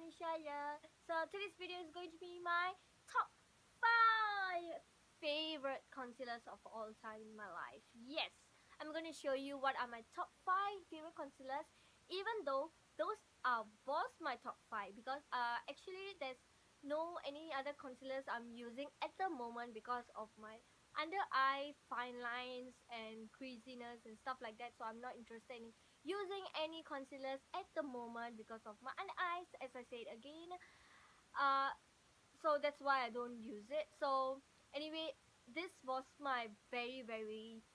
Nishaya. So today's video is going to be my top 5 favorite concealers of all time in my life. Yes, I'm going to show you what are my top 5 favorite concealers, even though those was my top 5 because actually there's no any other concealers I'm using at the moment because of my under eye fine lines and creasiness and stuff like that, so I'm not interested in using any concealers at the moment because of my under eyes, as I said again. uh so that's why I don't use it. So anyway, this was my very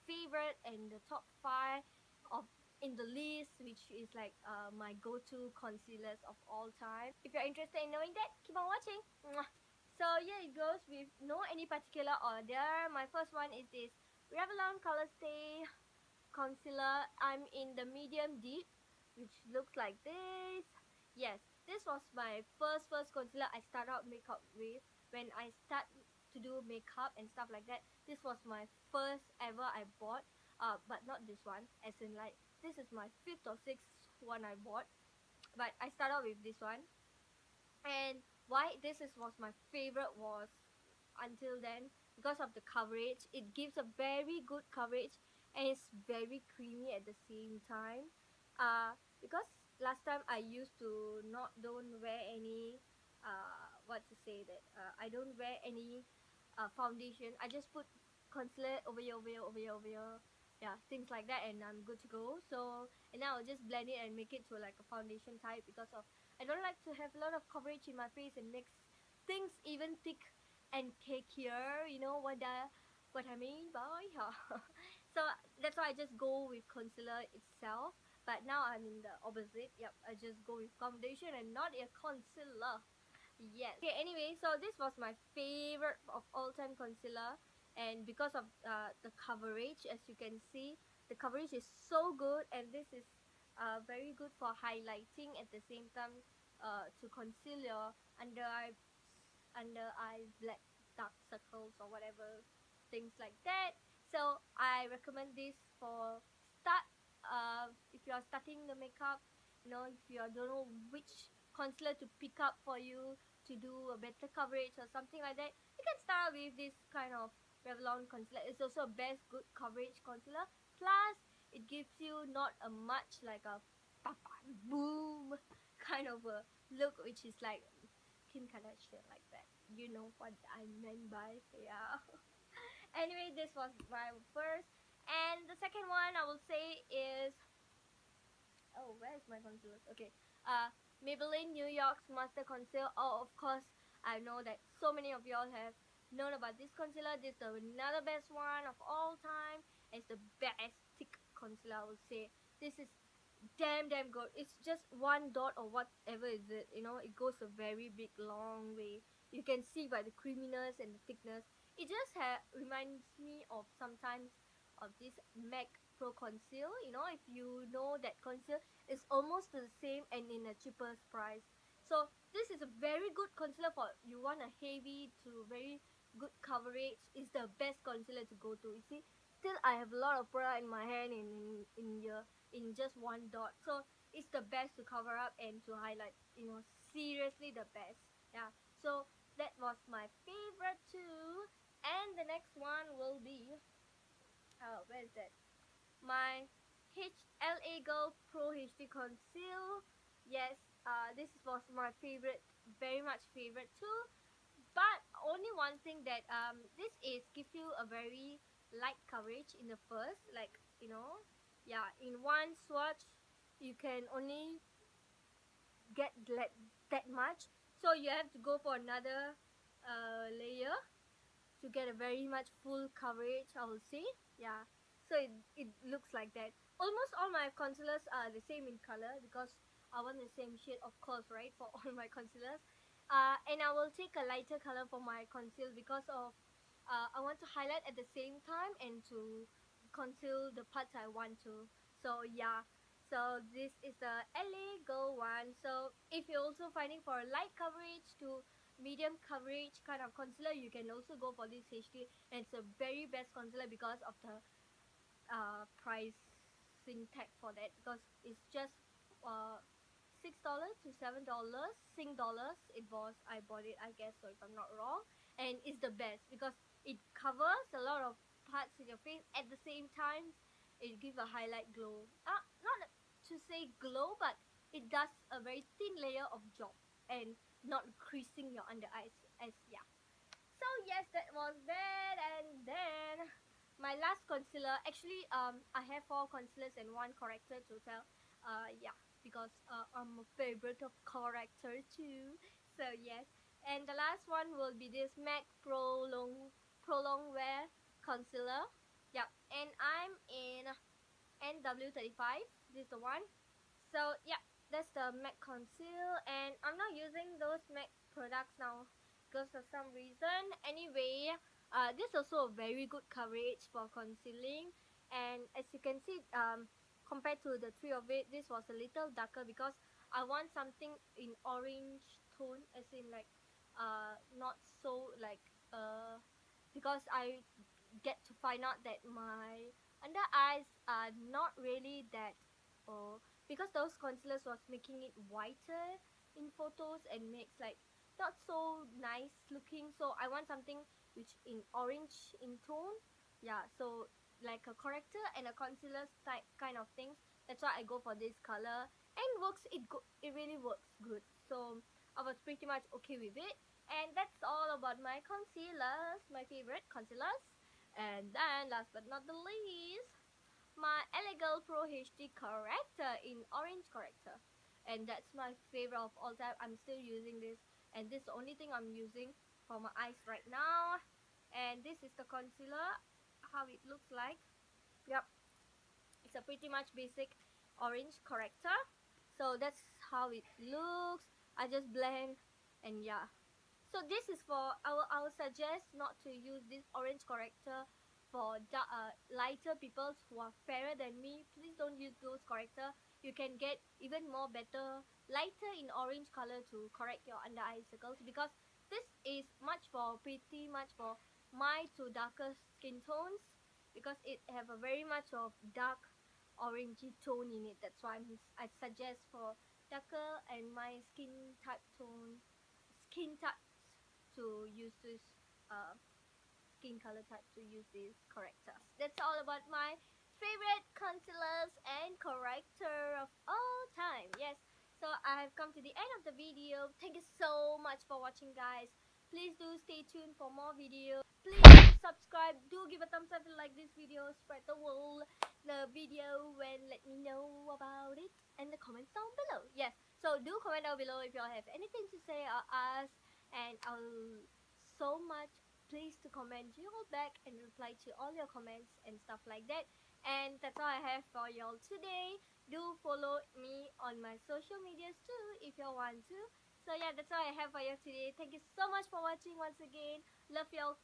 favorite and the top 5 of in the list, which is like my go-to concealers of all time. If you're interested in knowing that, keep on watching. Mwah. So yeah, it goes with no any particular order. My first one is this Revlon Colorstay concealer. I'm in the medium deep, which looks like this. Yes, this was my first concealer I start out makeup with. When I start to do makeup and stuff like that, this was my first ever I bought. But not this one, as in like this is my 5th or 6th one I bought, but I start out with this one. And why this is was my favorite was until then because of the coverage. It gives a very good coverage and it's very creamy at the same time. Because last time I used to don't wear any what to say that I don't wear any foundation. I just put concealer over here, yeah, things like that, and I'm good to go. So and now I'll just blend it and make it to like a foundation type because of I don't like to have a lot of coverage in my face and makes things even thick and cakeier. You know what I mean by so that's why I just go with concealer itself. But now I'm in the opposite. Yep, I just go with foundation and not a concealer. Yes. Okay, anyway, so this was my favorite of all time concealer, and because of the coverage, as you can see, the coverage is so good, and this is very good for highlighting at the same time to conceal your under eye black dark circles or whatever things like that. So I recommend this for start if you are starting the makeup. You know, if you don't know which concealer to pick up for you to do a better coverage or something like that, you can start with this kind of Revlon concealer. It's also a best good coverage concealer. Plus, it gives you not a much like a papa boom kind of a look, which is like Kim Kardashian like that. You know what I meant by, yeah. Anyway, this was my first, and the second one I will say is, oh, where's my concealers? Okay, Maybelline New York's Master Conceal. Oh, of course, I know that so many of y'all have known about this concealer. This is another best one of all time. It's the best thick concealer, I would say. This is damn good. It's just one dot or whatever is it. You know, it goes a very big long way. You can see by the creaminess and the thickness. It just reminds me of sometimes of this MAC Pro Conceal. You know, if you know that conceal is almost the same and in a cheaper price. So this is a very good concealer for you want a heavy to very good coverage. Is the best concealer to go to. You see, still I have a lot of product in my hand in just one dot. So it's the best to cover up and to highlight. You know, seriously the best. Yeah. So that was my favorite too. And the next one will be, oh, where is that? My LA Girl Pro HD Conceal. Yes, this was my favorite, very much favorite too. But only one thing that this is gives you a very light coverage in the first, like, you know, yeah, in one swatch you can only get that much. So you have to go for another layer to get a very much full coverage, I will say. Yeah, so it looks like that. Almost all my concealers are the same in color because I want the same shade, of course, right, for all my concealers. And I will take a lighter color for my conceal because of I want to highlight at the same time and to conceal the parts I want to. So yeah, so this is the LA Go one. So if you're also finding for a light coverage to medium coverage kind of concealer, you can also go for this HD, and it's a very best concealer because of the pricing tag for that, because it's just $6 to $7 Sing dollars. It was, I bought it, I guess, so if I'm not wrong. And it's the best because it covers a lot of parts in your face at the same time. It gives a highlight glow, not to say glow, but it does a very thin layer of job and not creasing your under eyes. As yeah, so yes, that was that. And then my last concealer, actually, I have 4 concealers and 1 corrector total. Yeah, because I'm a favorite of corrector too. So yes, and the last one will be this MAC Pro Longwear Concealer. Yeah, and I'm in NW35. This is the one. So yeah, that's the MAC Conceal, and I'm not using those MAC products now because of some reason. Anyway, this is also a very good coverage for concealing, and as you can see, compared to the three of it, this was a little darker because I want something in orange tone, as in like not so like because I get to find out that my under eyes are not really that because those concealers was making it whiter in photos and makes like not so nice looking, so I want something which in orange in tone. Yeah, so like a corrector and a concealer type kind of things. That's why I go for this color, and it really works good. So I was pretty much okay with it, and that's all about my concealers, my favorite concealers. And then last but not the least, my Elegant Pro HD Corrector in orange corrector, and that's my favorite of all time. I'm still using this, and this is the only thing I'm using for my eyes right now. And this is the concealer, how it looks like. Yep, it's a pretty much basic orange corrector, so that's how it looks. I just blend, and yeah, so this is for I will suggest not to use this orange corrector for lighter people who are fairer than me. Please don't use those corrector. You can get even more better lighter in orange color to correct your under eye circles, because this is pretty much for my to darker skin tones, because it have a very much of dark orangey tone in it. That's why I suggest for darker and my skin type to use this uh, skin color type to use these correctors. That's all about my favorite concealers and corrector of all time. Yes, so I have come to the end of the video. Thank you so much for watching, guys. Please do stay tuned for more videos. Please subscribe. Do give a thumbs up if you like this video. Spread the video and let me know about it in the comments down below. Yes, so do comment down below if you all have anything to say or ask, and I'll so much pleased to comment you all back and reply to all your comments and stuff like that. And that's all I have for y'all today. Do follow me on my social medias too if you want to. So yeah, that's all I have for you today. Thank you so much for watching once again. Love y'all.